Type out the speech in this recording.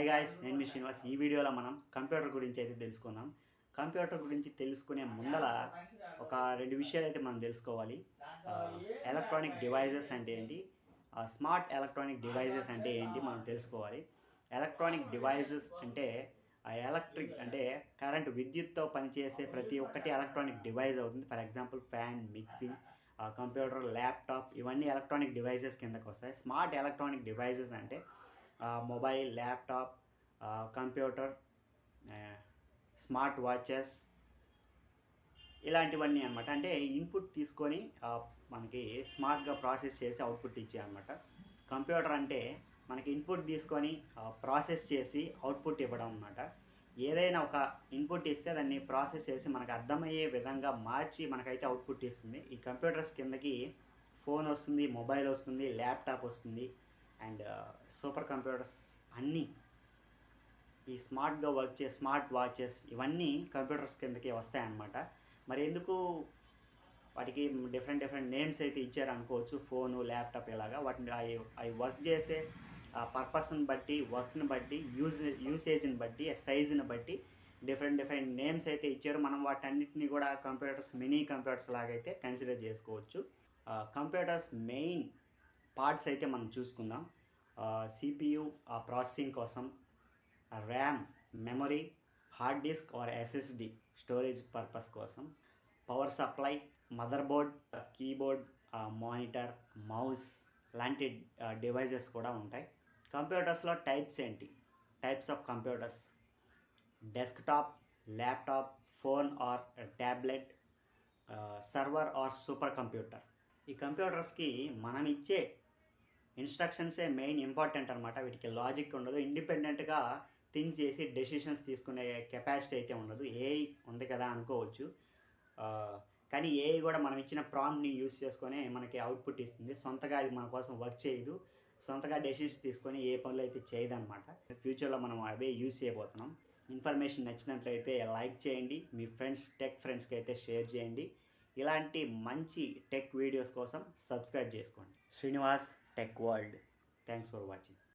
Hi guys, నేను మీ శ్రీనివాస్. ఈ వీడియోలో మనం కంప్యూటర్ గురించి అయితే తెలుసుకుందాం. కంప్యూటర్ గురించి తెలుసుకునే ముందల ఒక రెండు విషయాలు అయితే మనం తెలుసుకోవాలి. ఎలక్ట్రానిక్ డివైజెస్ అంటే ఏంటి, స్మార్ట్ ఎలక్ట్రానిక్ డివైజెస్ అంటే ఏంటి మనం తెలుసుకోవాలి. ఎలక్ట్రానిక్ డివైజెస్ అంటే ఎలక్ట్రిక్ అంటే కరెంట్ విద్యుత్తో పనిచేసే ప్రతి ఒక్కటి ఎలక్ట్రానిక్ డివైజ్ అవుతుంది. For example fan, mixie, computer, laptop ఇవన్నీ ఎలక్ట్రానిక్ డివైజెస్ కిందకు వస్తాయి. స్మార్ట్ ఎలక్ట్రానిక్ డివైజెస్ అంటే mobile, laptop, computer, smart watches ఇలాంటివన్నీ అనమాట. అంటే ఇన్పుట్ తీసుకొని మనకి స్మార్ట్గా ప్రాసెస్ చేసి అవుట్పుట్ ఇచ్చే అనమాట. కంప్యూటర్ అంటే మనకి ఇన్పుట్ తీసుకొని ప్రాసెస్ చేసి అవుట్పుట్ ఇవ్వడం అనమాట. ఏదైనా ఒక ఇన్పుట్ ఇస్తే దాన్ని ప్రాసెస్ చేసి మనకు అర్థమయ్యే విధంగా మార్చి మనకైతే అవుట్పుట్ ఇస్తుంది. ఈ కంప్యూటర్స్ కిందకి ఫోన్ వస్తుంది, మొబైల్ వస్తుంది, ల్యాప్టాప్ వస్తుంది అండ్ సూపర్ కంప్యూటర్స్ అన్నీ ఈ స్మార్ట్గా వర్క్ చేసే స్మార్ట్ వాచెస్ ఇవన్నీ కంప్యూటర్స్ కిందకి వస్తాయన్నమాట. మరి ఎందుకు వాటికి డిఫరెంట్ నేమ్స్ అయితే ఇచ్చారు అనుకోవచ్చు. ఫోను, ల్యాప్టాప్ ఇలాగా వాటిని అవి వర్క్ చేసే పర్పస్ని బట్టి, వర్క్ని బట్టి, యూసేజ్ని బట్టి, సైజుని బట్టి డిఫరెంట్ నేమ్స్ అయితే ఇచ్చారు. మనం వాటన్నిటిని కూడా కంప్యూటర్స్, మినీ కంప్యూటర్స్ లాగా అయితే కన్సిడర్ చేసుకోవచ్చు. కంప్యూటర్స్ మెయిన్ పార్ట్స్ అయితే మనం చూసుకుందాం. సిపియు ప్రాసెసింగ్ కోసం, RAM memory, hard disk or SSD storage purpose కోసం, power supply, motherboard, keyboard, monitor, mouse లాంటి డివైజెస్ కూడా ఉంటాయి. కంప్యూటర్స్లో టైప్స్ ఏంటి? Types of computers: desktop, laptop, phone or tablet, server or super computer. ఈ కంప్యూటర్స్కి మనం ఇచ్చే ఇన్స్ట్రక్షన్సే మెయిన్ ఇంపార్టెంట్ అనమాట. వీటికి లాజిక్ ఉండదు. ఇండిపెండెంట్గా థింక్ చేసి డెసిషన్స్ తీసుకునే కెపాసిటీ అయితే ఉండదు. ఏఐ ఉంది కదా అనుకోవచ్చు, కానీ ఏఐ కూడా మనం ఇచ్చిన ప్రాంప్ట్ని యూస్ చేసుకొని మనకి అవుట్పుట్ ఇస్తుంది. సొంతగా అది మన కోసం వర్క్ చేయదు. సొంతగా డెసిషన్స్ తీసుకొని ఏ పనులు అయితే చేయదన్నమాట. ఫ్యూచర్లో మనం అవే యూస్ చేయబోతున్నాం. ఇన్ఫర్మేషన్ నచ్చినట్లయితే లైక్ చేయండి, మీ టెక్ ఫ్రెండ్స్కి అయితే షేర్ చేయండి. ఇలాంటి మంచి టెక్ వీడియోస్ కోసం సబ్స్క్రైబ్ చేసుకోండి. Srinivas tech world. Thanks for watching.